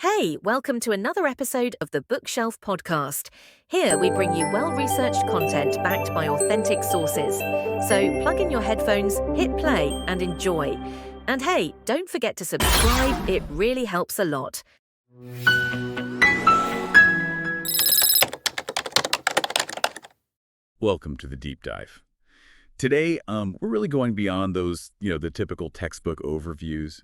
Hey, welcome to another episode of the Bookshelf Podcast. Here we bring you well-researched content backed by authentic sources. So plug in your headphones, hit play, and enjoy. And hey, don't forget to subscribe, it really helps a lot. Welcome to the deep dive. Today, we're really going beyond those, the typical textbook overviews,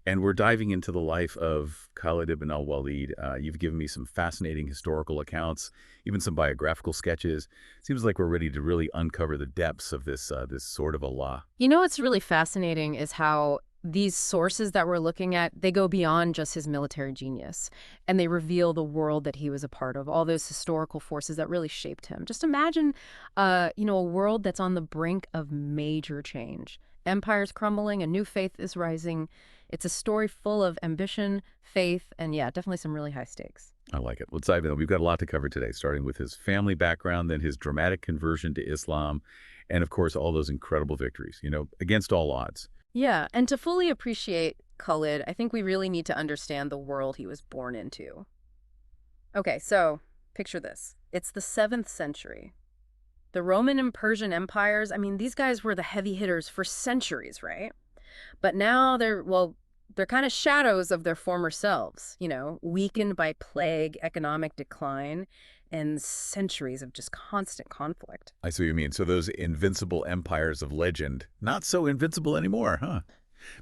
and we're diving into the life of Khalid ibn al-Walid. You've given me some fascinating historical accounts, even some biographical sketches. Seems like we're ready to really uncover the depths of this sword of Allah. You know what's really fascinating is how these sources that we're looking at, they go beyond just his military genius, and they reveal the world that he was a part of, all those historical forces that really shaped him. Just imagine, a world that's on the brink of major change. Empires crumbling, a new faith is rising. It's a story full of ambition, faith, and yeah, definitely some really high stakes. I like it. Let's dive in. We've got a lot to cover today, starting with his family background, then his dramatic conversion to Islam, and of course, all those incredible victories, against all odds. Yeah, and to fully appreciate Khalid, I think we really need to understand the world he was born into. Okay, so picture this. It's the 7th century. The Roman and Persian empires, these guys were the heavy hitters for centuries, right? But now they're kind of shadows of their former selves, weakened by plague, economic decline, and centuries of just constant conflict. I see what you mean. So those invincible empires of legend, not so invincible anymore, huh?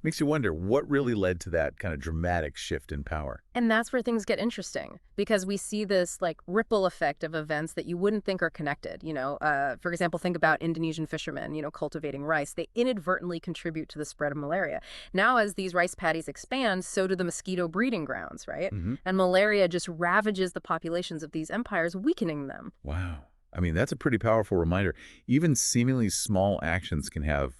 Makes you wonder what really led to that kind of dramatic shift in power. And that's where things get interesting, because we see this ripple effect of events that you wouldn't think are connected. For example, think about Indonesian fishermen, cultivating rice. They inadvertently contribute to the spread of malaria. Now, as these rice paddies expand, so do the mosquito breeding grounds, right? And malaria just ravages the populations of these empires, weakening them. Wow. That's a pretty powerful reminder. Even seemingly small actions can have,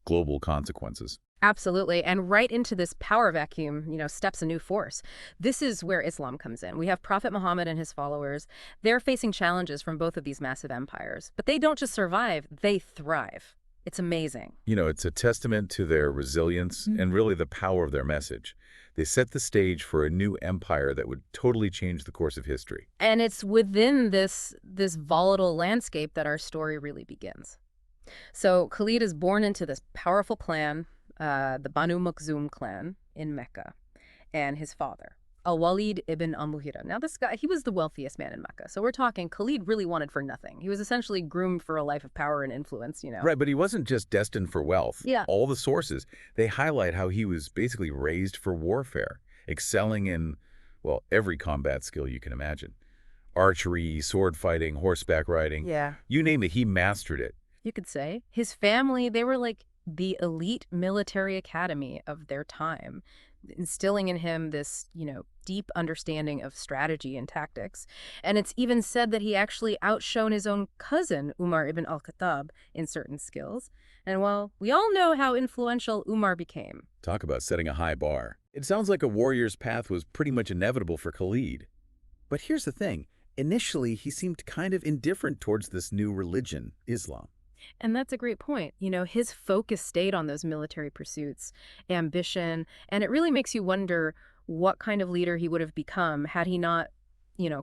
global consequences. Absolutely. And right into this power vacuum, steps a new force. This is where Islam comes in. We have Prophet Muhammad and his followers. They're facing challenges from both of these massive empires. But they don't just survive, they thrive. It's amazing. It's a testament to their resilience and really the power of their message. They set the stage for a new empire that would totally change the course of history. And it's within this volatile landscape that our story really begins. So Khalid is born into this powerful clan, the Banu Makhzum clan in Mecca, and his father, al-Walid ibn al-Mughira. Now this guy, he was the wealthiest man in Mecca. So we're talking Khalid really wanted for nothing. He was essentially groomed for a life of power and influence, Right, but he wasn't just destined for wealth. Yeah. All the sources, they highlight how he was basically raised for warfare, excelling in, every combat skill you can imagine. Archery, sword fighting, horseback riding. Yeah. You name it, he mastered it. You could say. His family, they were the elite military academy of their time, instilling in him this, deep understanding of strategy and tactics. And it's even said that he actually outshone his own cousin, Umar ibn al-Khattab, in certain skills. And we all know how influential Umar became. Talk about setting a high bar. It sounds like a warrior's path was pretty much inevitable for Khalid. But here's the thing. Initially, he seemed kind of indifferent towards this new religion, Islam. And that's a great point. His focus stayed on those military pursuits, ambition, and it really makes you wonder what kind of leader he would have become had he not,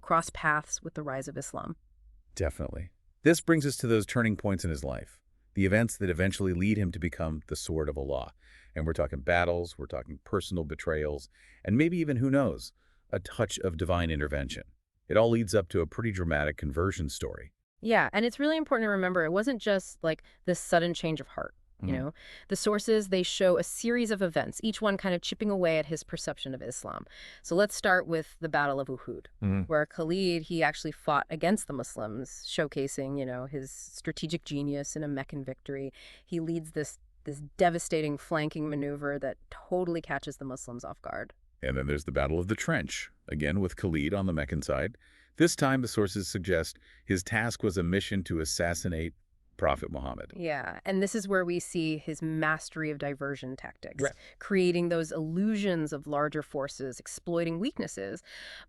crossed paths with the rise of Islam. Definitely. This brings us to those turning points in his life, the events that eventually lead him to become the sword of Allah. And we're talking battles, we're talking personal betrayals, and maybe even, who knows, a touch of divine intervention. It all leads up to a pretty dramatic conversion story. Yeah, and it's really important to remember it wasn't just this sudden change of heart. The sources, they show a series of events, each one kind of chipping away at his perception of Islam. So let's start with the Battle of Uhud, where Khalid, he actually fought against the Muslims, showcasing, his strategic genius in a Meccan victory. He leads this devastating flanking maneuver that totally catches the Muslims off guard. And then there's the Battle of the Trench, again with Khalid on the Meccan side. This time, the sources suggest his task was a mission to assassinate Prophet Muhammad. Yeah, and this is where we see his mastery of diversion tactics, Right. creating those illusions of larger forces, exploiting weaknesses.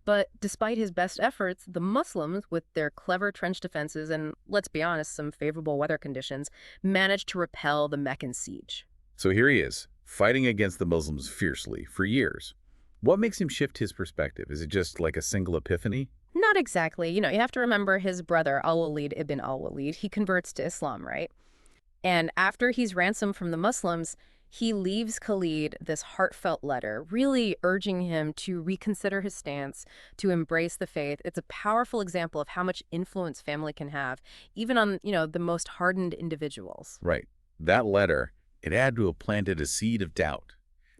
But despite his best efforts, the Muslims, with their clever trench defenses and, let's be honest, some favorable weather conditions, managed to repel the Meccan siege. So here he is, fighting against the Muslims fiercely for years. What makes him shift his perspective? Is it just like a single epiphany? Not exactly. You have to remember his brother, al-Walid ibn al-Walid, he converts to Islam, right? And after he's ransomed from the Muslims, he leaves Khalid this heartfelt letter, really urging him to reconsider his stance, to embrace the faith. It's a powerful example of how much influence family can have, even on, the most hardened individuals. Right. That letter, it had to have planted a seed of doubt,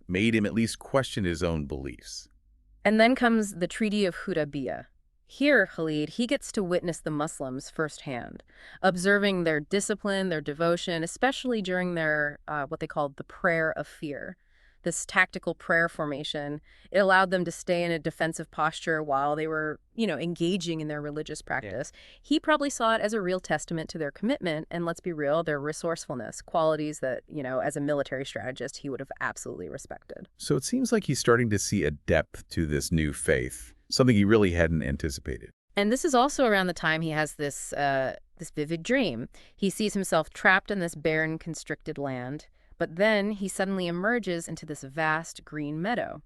made him at least question his own beliefs. And then comes the Treaty of Hudaybiyah. Here, Khalid, he gets to witness the Muslims firsthand, observing their discipline, their devotion, especially during their, what they called the prayer of fear. This tactical prayer formation, it allowed them to stay in a defensive posture while they were, engaging in their religious practice. Yeah. He probably saw it as a real testament to their commitment, and let's be real, their resourcefulness, qualities that, as a military strategist, he would have absolutely respected. So it seems like he's starting to see a depth to this new faith, something he really hadn't anticipated. And this is also around the time he has this vivid dream. He sees himself trapped in this barren, constricted land, but then he suddenly emerges into this vast green meadow.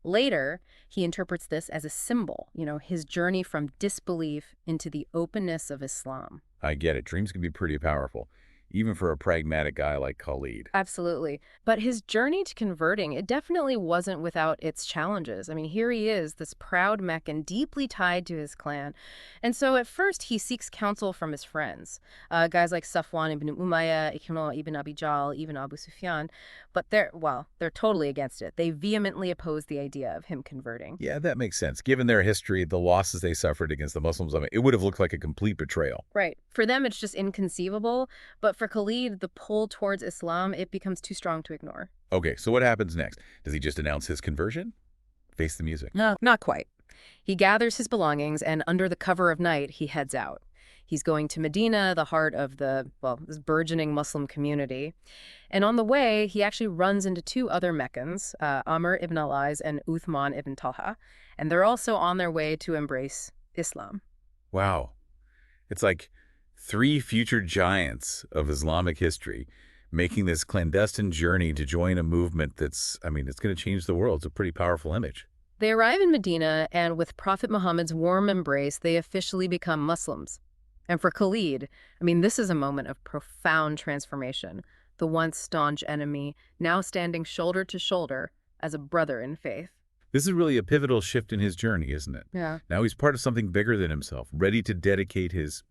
Later, he interprets this as a symbol, his journey from disbelief into the openness of Islam. I get it. Dreams can be pretty powerful, even for a pragmatic guy like Khalid. Absolutely. But his journey to converting, it definitely wasn't without its challenges. I mean, here he is, this proud Meccan, deeply tied to his clan. And so at first, he seeks counsel from his friends, guys like Safwan ibn Umayyah, Ikrimah ibn Abi Jahl, even Abu Sufyan. But they're totally against it. They vehemently oppose the idea of him converting. Yeah, that makes sense. Given their history, the losses they suffered against the Muslims, it would have looked like a complete betrayal. Right. For them, it's just inconceivable. But for Khalid, the pull towards Islam, it becomes too strong to ignore. Okay, so what happens next? Does he just announce his conversion? Face the music. No, not quite. He gathers his belongings, and under the cover of night, he heads out. He's going to Medina, the heart of this burgeoning Muslim community. And on the way, he actually runs into two other Meccans, Amr ibn Ullais and Uthman ibn Talha. And they're also on their way to embrace Islam. Wow. It's like 3 future giants of Islamic history making this clandestine journey to join a movement that's, it's going to change the world. It's a pretty powerful image. They arrive in Medina, and with Prophet Muhammad's warm embrace, they officially become Muslims. And for Khalid, this is a moment of profound transformation. The once staunch enemy, now standing shoulder to shoulder as a brother in faith. This is really a pivotal shift in his journey, isn't it? Yeah. Now he's part of something bigger than himself, ready to dedicate his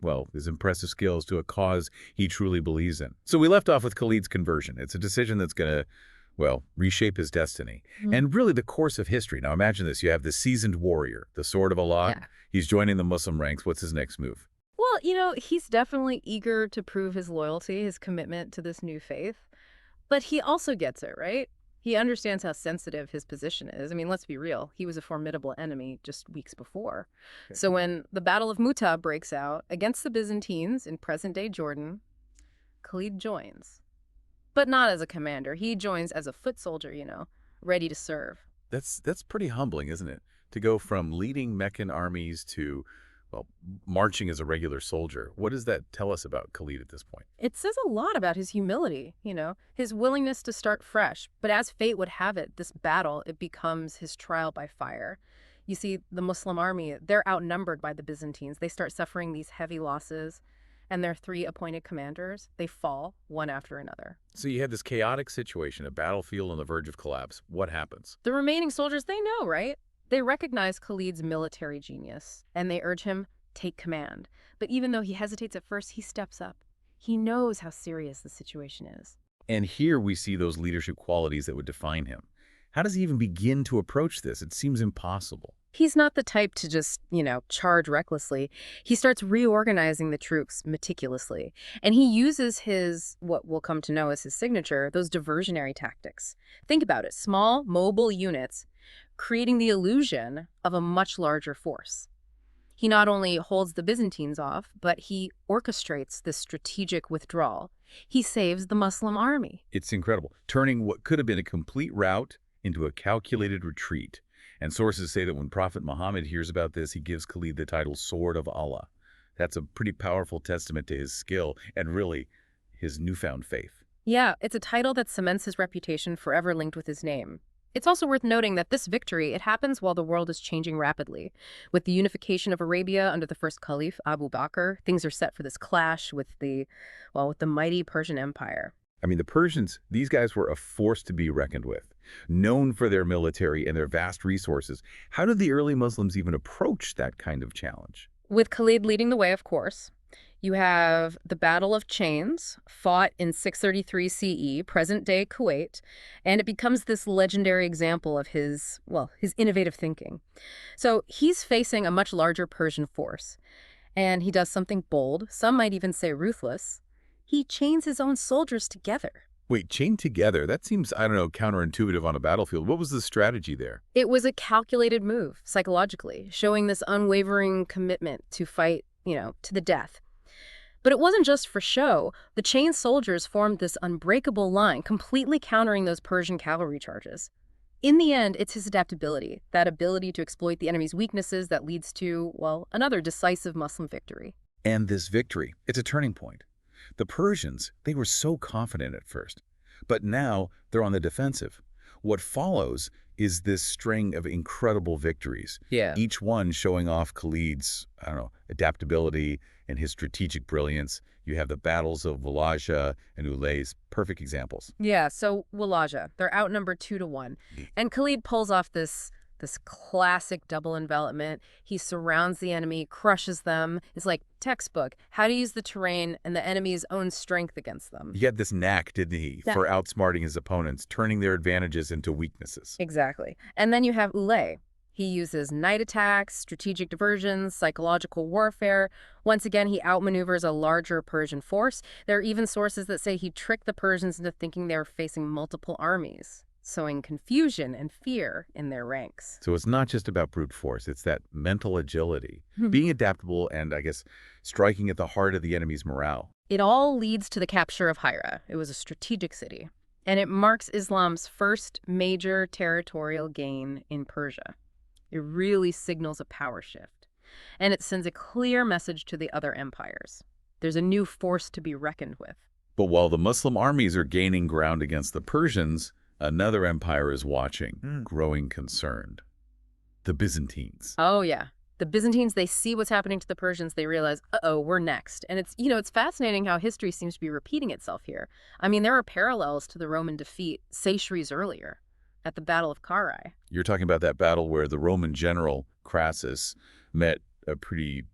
impressive skills to a cause he truly believes in. So we left off with Khalid's conversion. It's a decision that's going to, reshape his destiny. Mm-hmm. And really the course of history. Now imagine this. You have the seasoned warrior, the sword of Allah. Yeah. He's joining the Muslim ranks. What's his next move? Well, he's definitely eager to prove his loyalty, his commitment to this new faith. But he also gets it, right? He understands how sensitive his position is. Let's be real. He was a formidable enemy just weeks before. Okay. So when the Battle of Mu'tah breaks out against the Byzantines in present-day Jordan, Khalid joins. But not as a commander. He joins as a foot soldier, ready to serve. That's pretty humbling, isn't it? To go from leading Meccan armies to marching as a regular soldier. What does that tell us about Khalid at this point? It says a lot about his humility, his willingness to start fresh. But as fate would have it, this battle, it becomes his trial by fire. You see, the Muslim army, they're outnumbered by the Byzantines. They start suffering these heavy losses, and their 3 appointed commanders, they fall one after another. So you have this chaotic situation, a battlefield on the verge of collapse. What happens? The remaining soldiers, they know, right? They recognize Khalid's military genius, and they urge him, take command. But even though he hesitates at first, he steps up. He knows how serious the situation is. And here we see those leadership qualities that would define him. How does he even begin to approach this? It seems impossible. He's not the type to just, charge recklessly. He starts reorganizing the troops meticulously. And he uses his, what we'll come to know as his signature, those diversionary tactics. Think about it. Small, mobile units creating the illusion of a much larger force. He not only holds the Byzantines off, but he orchestrates this strategic withdrawal. He saves the Muslim army. It's incredible, turning what could have been a complete rout into a calculated retreat. And sources say that when Prophet Muhammad hears about this, he gives Khalid the title Sword of Allah. That's a pretty powerful testament to his skill and really his newfound faith. Yeah, it's a title that cements his reputation, forever linked with his name. It's also worth noting that this victory, it happens while the world is changing rapidly. With the unification of Arabia under the first Caliph, Abu Bakr, things are set for this clash with the mighty Persian Empire. I mean, the Persians, these guys were a force to be reckoned with, known for their military and their vast resources. How did the early Muslims even approach that kind of challenge? With Khalid leading the way, of course. You have the Battle of Chains, fought in 633 CE, present-day Kuwait, and it becomes this legendary example of his innovative thinking. So he's facing a much larger Persian force, and he does something bold, some might even say ruthless. He chains his own soldiers together. Wait, chained together? That seems, I don't know, counterintuitive on a battlefield. What was the strategy there? It was a calculated move, psychologically, showing this unwavering commitment to fight, to the death. But it wasn't just for show. The chained soldiers formed this unbreakable line, completely countering those Persian cavalry charges. In the end, it's his adaptability, that ability to exploit the enemy's weaknesses that leads to, another decisive Muslim victory. And this victory, it's a turning point. The Persians, they were so confident at first, but now they're on the defensive. What follows is this string of incredible victories, each one showing off Khalid's, adaptability and his strategic brilliance. You have the battles of Wallajah and Ullais, perfect examples. Yeah, so Wallajah, they're outnumbered 2-1. And Khalid pulls off this classic double envelopment. He surrounds the enemy, crushes them. It's like textbook, how to use the terrain and the enemy's own strength against them. He had this knack, didn't he, for outsmarting his opponents, turning their advantages into weaknesses. Exactly. And then you have Ullais. He uses night attacks, strategic diversions, psychological warfare. Once again, he outmaneuvers a larger Persian force. There are even sources that say he tricked the Persians into thinking they were facing multiple armies, sowing confusion and fear in their ranks. So it's not just about brute force, it's that mental agility, being adaptable and, striking at the heart of the enemy's morale. It all leads to the capture of Hira. It was a strategic city, and it marks Islam's first major territorial gain in Persia. It really signals a power shift, and it sends a clear message to the other empires. There's a new force to be reckoned with. But while the Muslim armies are gaining ground against the Persians, another empire is watching, growing concerned. The Byzantines. Oh, yeah. The Byzantines, they see what's happening to the Persians. They realize, uh-oh, we're next. And it's fascinating how history seems to be repeating itself here. I mean, there are parallels to the Roman defeat centuries earlier at the Battle of Carrhae. You're talking about that battle where the Roman general Crassus met a pretty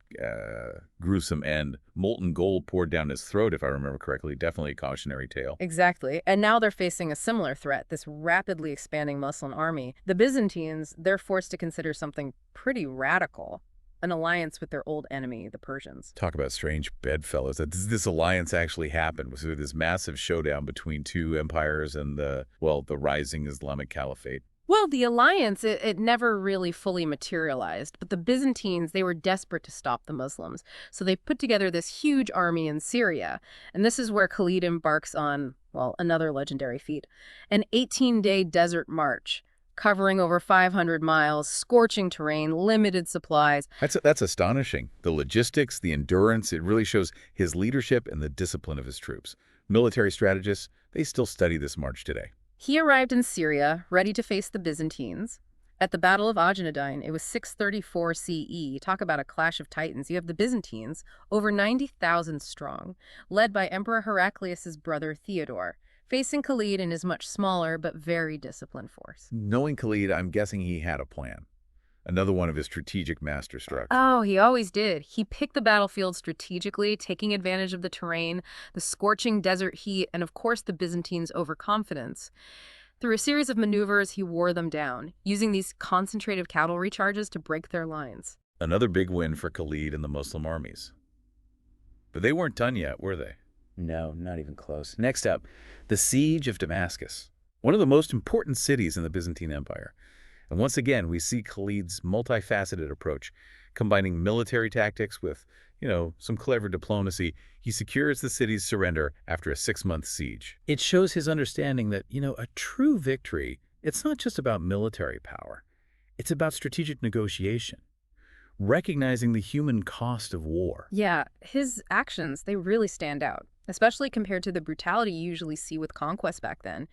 gruesome end. Molten gold poured down his throat, if I remember correctly. Definitely a cautionary tale. Exactly. And now they're facing a similar threat, this rapidly expanding Muslim army. The Byzantines, they're forced to consider something pretty radical, an alliance with their old enemy, the Persians. Talk about strange bedfellows. This alliance actually happened. Was this massive showdown between two empires and the rising Islamic Caliphate? Well, the alliance, it never really fully materialized, but the Byzantines, they were desperate to stop the Muslims. So they put together this huge army in Syria, and this is where Khalid embarks on, another legendary feat, an 18-day desert march, covering over 500 miles, scorching terrain, limited supplies. That's astonishing. The logistics, the endurance, it really shows his leadership and the discipline of his troops. Military strategists, they still study this march today. He arrived in Syria, ready to face the Byzantines. At the Battle of Ajnadayn, it was 634 CE. Talk about a clash of titans. You have the Byzantines, over 90,000 strong, led by Emperor Heraclius' brother Theodore, facing Khalid and his much smaller but very disciplined force. Knowing Khalid, I'm guessing he had a plan. Another one of his strategic masterstrokes. Oh, he always did. He picked the battlefield strategically, taking advantage of the terrain, the scorching desert heat, and of course the Byzantines' overconfidence. Through a series of maneuvers, he wore them down, using these concentrated cavalry charges to break their lines. Another big win for Khalid and the Muslim armies. But they weren't done yet, were they? No, not even close. Next up, the Siege of Damascus, one of the most important cities in the Byzantine Empire. And once again, we see Khalid's multifaceted approach, combining military tactics with, some clever diplomacy. He secures the city's surrender after a 6-month siege. It shows his understanding that, a true victory, it's not just about military power. It's about strategic negotiation, recognizing the human cost of war. Yeah, his actions, they really stand out, especially compared to the brutality you usually see with conquest back then.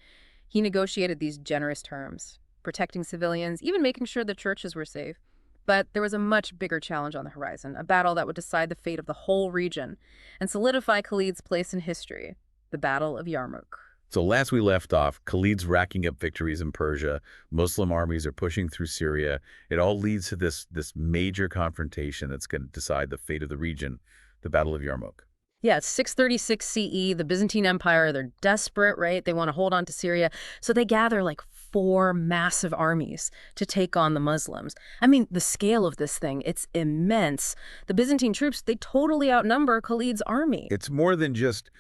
He negotiated these generous terms. protecting civilians, even making sure the churches were safe. But there was a much bigger challenge on the horizon, a battle that would decide the fate of the whole region and solidify Khalid's place in history, the Battle of Yarmouk. So last we left off, Khalid's racking up victories in Persia. Muslim armies are pushing through Syria. It all leads to this major confrontation that's going to decide the fate of the region, the Battle of Yarmouk. Yeah, it's 636 CE, the Byzantine Empire, they're desperate, right? They want to hold on to Syria. So they gather like 4 massive armies to take on the Muslims. I mean, the scale of this thing, it's immense. The Byzantine troops, they totally outnumber Khalid's army. It's more than just,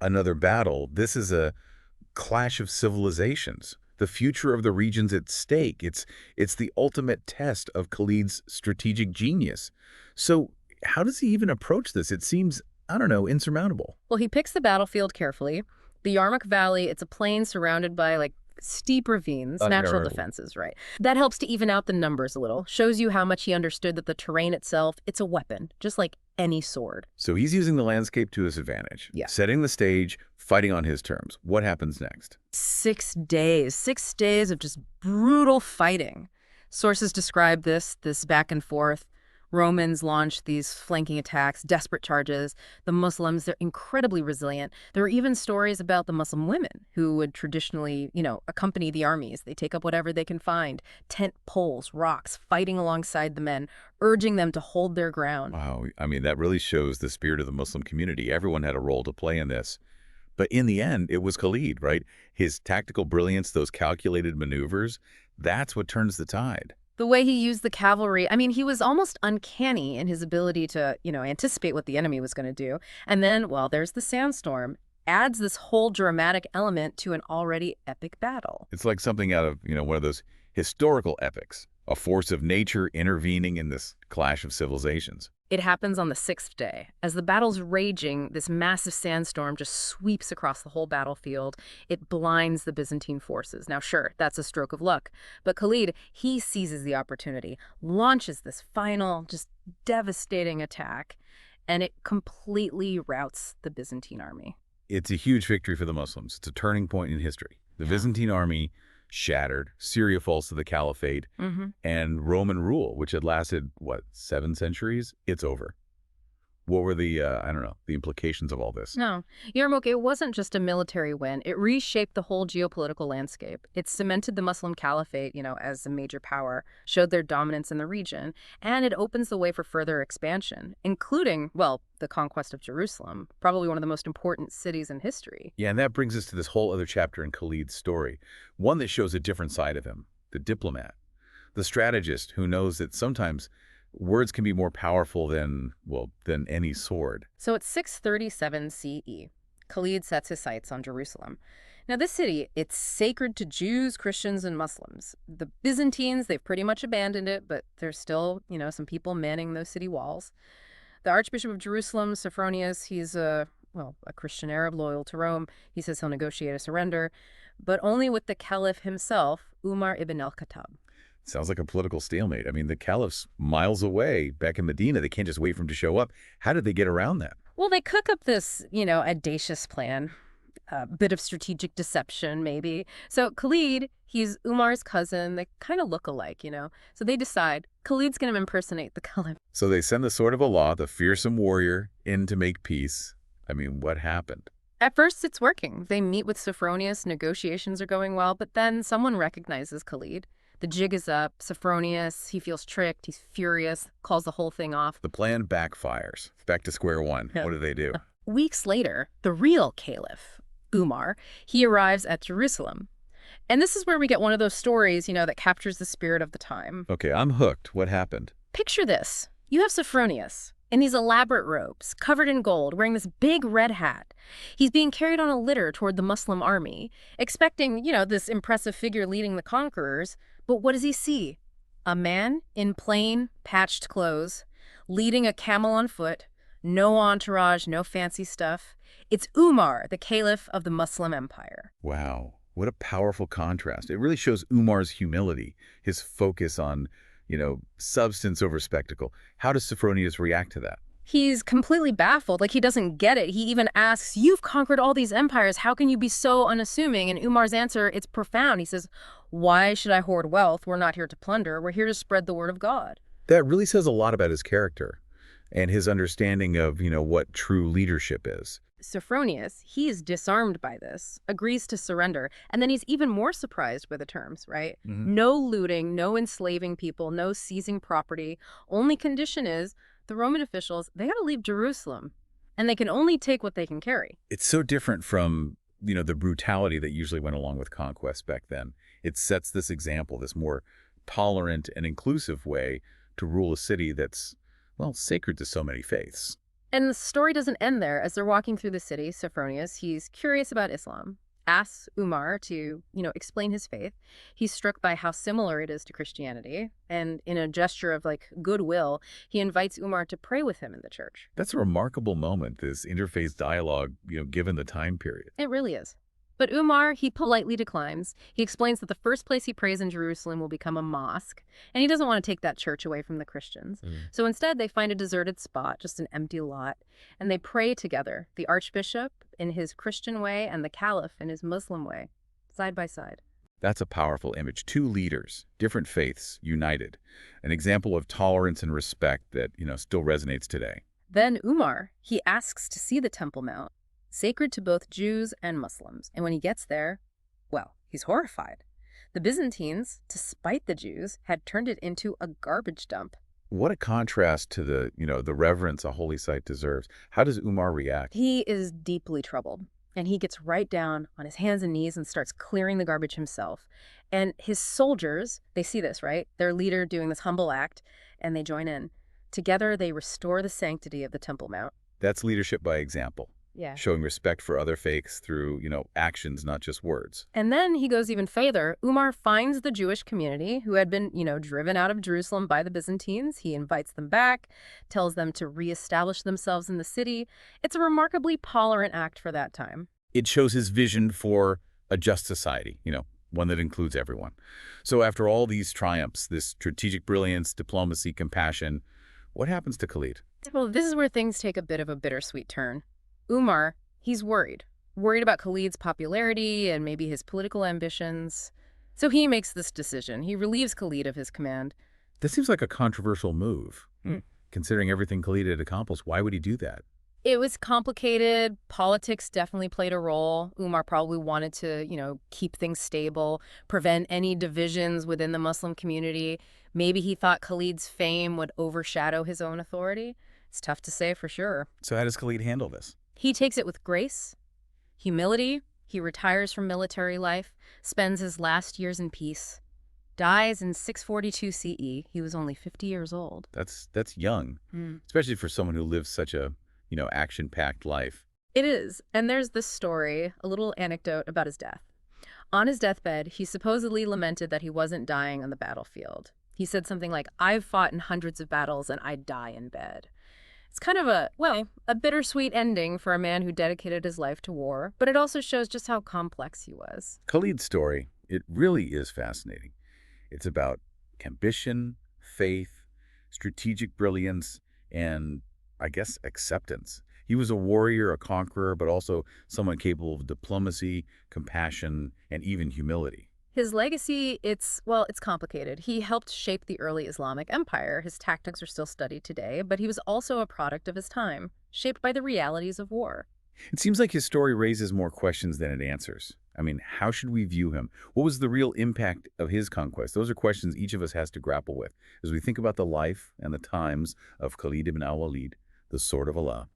another battle. This is a clash of civilizations. The future of the region's at stake. It's the ultimate test of Khalid's strategic genius. So how does he even approach this? It seems, insurmountable. Well, he picks the battlefield carefully. The Yarmouk Valley, it's a plain surrounded by steep ravines, natural defenses, right? That helps to even out the numbers a little. Shows you how much he understood that the terrain itself, it's a weapon, just like any sword. So he's using the landscape to his advantage, setting the stage, fighting on his terms. What happens next? 6 days. 6 days of just brutal fighting. Sources describe this back and forth. Romans launched these flanking attacks, desperate charges. The Muslims, they're incredibly resilient. There are even stories about the Muslim women who would traditionally, accompany the armies. They take up whatever they can find, tent poles, rocks, fighting alongside the men, urging them to hold their ground. Wow. I mean, that really shows the spirit of the Muslim community. Everyone had a role to play in this. But in the end, it was Khalid, right? His tactical brilliance, those calculated maneuvers, that's what turns the tide. The way he used the cavalry, I mean, he was almost uncanny in his ability to, anticipate what the enemy was going to do. And then, there's the sandstorm. Adds this whole dramatic element to an already epic battle. It's like something out of, one of those historical epics, a force of nature intervening in this clash of civilizations. It happens on the 6th day. As the battle's raging, this massive sandstorm just sweeps across the whole battlefield. It blinds the Byzantine forces. Now, sure, that's a stroke of luck. But Khalid, he seizes the opportunity, launches this final, just devastating attack, and it completely routs the Byzantine army. It's a huge victory for the Muslims. It's a turning point in history. The Byzantine army shattered, Syria falls to the caliphate, and Roman rule, which had lasted, 7 centuries, it's over. What were the implications of all this? No. Yarmouk, it wasn't just a military win. It reshaped the whole geopolitical landscape. It cemented the Muslim caliphate, as a major power, showed their dominance in the region, and it opens the way for further expansion, including, the conquest of Jerusalem, probably one of the most important cities in history. Yeah, and that brings us to this whole other chapter in Khalid's story, one that shows a different side of him, the diplomat, the strategist who knows that sometimes words can be more powerful than any sword. So it's 637 CE. Khalid sets his sights on Jerusalem. Now this city, it's sacred to Jews, Christians, and Muslims. The Byzantines, they've pretty much abandoned it, but there's still, some people manning those city walls. The Archbishop of Jerusalem, Sophronius, he's a Christian Arab loyal to Rome. He says he'll negotiate a surrender, but only with the Caliph himself, Umar ibn al-Khattab. Sounds like a political stalemate. I mean, the caliph's miles away back in Medina. They can't just wait for him to show up. How did they get around that? Well, they cook up this, audacious plan, a bit of strategic deception, maybe. So Khalid, he's Umar's cousin. They kind of look alike, So they decide Khalid's going to impersonate the caliph. So they send the sword of Allah, the fearsome warrior, in to make peace. I mean, what happened? At first, it's working. They meet with Sophronius. Negotiations are going well. But then someone recognizes Khalid. The jig is up. Sophronius, he feels tricked. He's furious, calls the whole thing off. The plan backfires. Back to square one. What do they do? Weeks later, the real caliph, Umar, he arrives at Jerusalem. And this is where we get one of those stories, that captures the spirit of the time. Okay, I'm hooked. What happened? Picture this. You have Sophronius in these elaborate robes, covered in gold, wearing this big red hat. He's being carried on a litter toward the Muslim army, expecting, this impressive figure leading the conquerors. But what does he see? A man in plain, patched clothes, leading a camel on foot, no entourage, no fancy stuff. It's Umar, the caliph of the Muslim empire. Wow, what a powerful contrast. It really shows Umar's humility, his focus on, substance over spectacle. How does Sophronius react to that? He's completely baffled, like he doesn't get it. He even asks, "You've conquered all these empires. How can you be so unassuming?" And Umar's answer, it's profound. He says, "Why should I hoard wealth? We're not here to plunder. We're here to spread the word of God." That really says a lot about his character and his understanding of, what true leadership is. Sophronius, he's disarmed by this, agrees to surrender, and then he's even more surprised by the terms, right? No looting, no enslaving people, no seizing property. Only condition is the Roman officials, they got to leave Jerusalem, and they can only take what they can carry. It's so different from, the brutality that usually went along with conquest back then. It sets this example, this more tolerant and inclusive way to rule a city that's, well, sacred to so many faiths. And the story doesn't end there. As they're walking through the city, Sophronius, he's curious about Islam, asks Umar to, explain his faith. He's struck by how similar it is to Christianity. And in a gesture of, goodwill, he invites Umar to pray with him in the church. That's a remarkable moment, this interfaith dialogue, given the time period. It really is. But Umar, he politely declines. He explains that the first place he prays in Jerusalem will become a mosque, and he doesn't want to take that church away from the Christians. So instead, they find a deserted spot, just an empty lot, and they pray together, the archbishop in his Christian way and the caliph in his Muslim way, side by side. That's a powerful image. Two leaders, different faiths, united. An example of tolerance and respect that, still resonates today. Then Umar, he asks to see the Temple Mount, sacred to both Jews and Muslims. And when he gets there, well, he's horrified. The Byzantines, to spite the Jews, had turned it into a garbage dump. What a contrast to the reverence a holy site deserves. How does Umar react? He is deeply troubled, and he gets right down on his hands and knees and starts clearing the garbage himself. And his soldiers, they see this, right? Their leader doing this humble act, and they join in. Together, they restore the sanctity of the Temple Mount. That's leadership by example. Yeah. Showing respect for other faiths through, actions, not just words. And then he goes even further. Umar finds the Jewish community who had been, driven out of Jerusalem by the Byzantines. He invites them back, tells them to reestablish themselves in the city. It's a remarkably tolerant act for that time. It shows his vision for a just society, one that includes everyone. So after all these triumphs, this strategic brilliance, diplomacy, compassion, what happens to Khalid? Well, this is where things take a bit of a bittersweet turn. Umar, he's worried about Khalid's popularity and maybe his political ambitions. So he makes this decision. He relieves Khalid of his command. This seems like a controversial move. Considering everything Khalid had accomplished, why would he do that? It was complicated. Politics definitely played a role. Umar probably wanted to, keep things stable, prevent any divisions within the Muslim community. Maybe he thought Khalid's fame would overshadow his own authority. It's tough to say for sure. So how does Khalid handle this? He takes it with grace, humility. He retires from military life, spends his last years in peace, dies in 642 CE. He was only 50 years old. That's young, especially for someone who lives such a, action-packed life. It is. And there's this story, a little anecdote about his death. On his deathbed, he supposedly lamented that he wasn't dying on the battlefield. He said something like, "I've fought in hundreds of battles and I die in bed." It's kind of a bittersweet ending for a man who dedicated his life to war, but it also shows just how complex he was. Khalid's story, it really is fascinating. It's about ambition, faith, strategic brilliance, and, I guess, acceptance. He was a warrior, a conqueror, but also someone capable of diplomacy, compassion, and even humility. His legacy, it's complicated. He helped shape the early Islamic Empire. His tactics are still studied today, but he was also a product of his time, shaped by the realities of war. It seems like his story raises more questions than it answers. I mean, how should we view him? What was the real impact of his conquest? Those are questions each of us has to grapple with as we think about the life and the times of Khalid ibn al-Walid, the Sword of Allah.